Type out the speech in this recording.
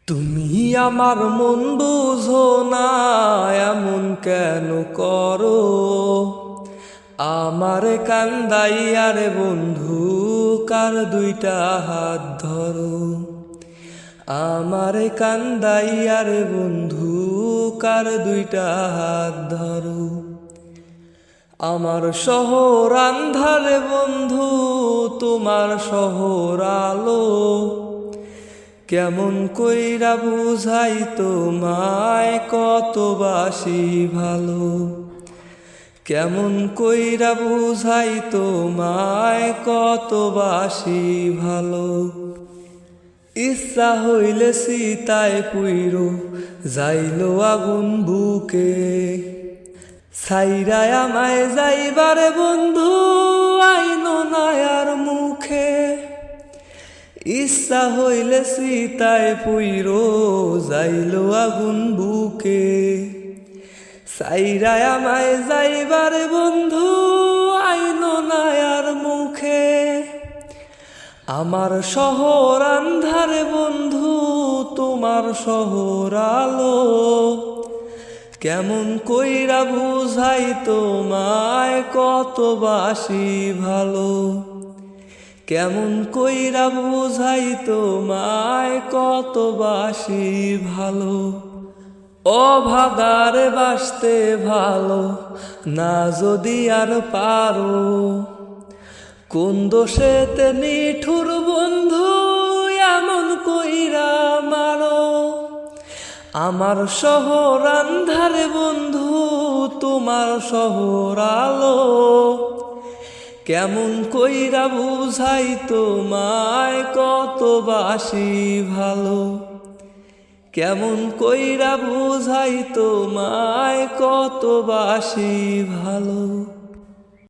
তুমি আমার মন বুঝো না, এমন কেন করো? আমারে কান্দাইয়ারে বন্ধু, কার দুইটা হাত ধরো। আমারে কান্দাইয়ারে বন্ধু, কার দুইটা হাত ধরো। আমার শহর আন্ধারে বন্ধু, তোমার শহর আলো। কেমন কইরা বুঝাই তোমায় কতবাসি ভালো। কেমন কইরা বুঝাই তোমায় কতবাসি ভালো। ইচ্ছা হইলে সীতায় পুইরো যাইলো আগুন বুকে। ছাইরায় আমায় যাইবারে বন্ধু, আইনো নায়ার মুখে। ইচ্ছা হইলে সীতায় পুইরো যাইলো আগুন বুকে। ছাইরায় আমায় যাইবারে বন্ধু, আইনো নায়ার মুখে। আমার শহর আন্ধারে বন্ধু, তোমার শহর আলো। কেমন কইরা বুঝাই তোমায় কতবাসি ভালো। কেমন কইরা বুঝাই তোমায় কতবাসি ভালো। অভাগারে বাসতে ভালো না যদি আর পারো। কোন দোষেতে নিঠুর বন্ধু, এমন কইরা মারো। আমার শহর আন্ধারে বন্ধু, তোমার শহর আলো। কেমন কইরা বুঝাই তোমায় কতবাসি ভালো। কেমন কইরা বুঝাই তোমায় কতবাসি ভালো।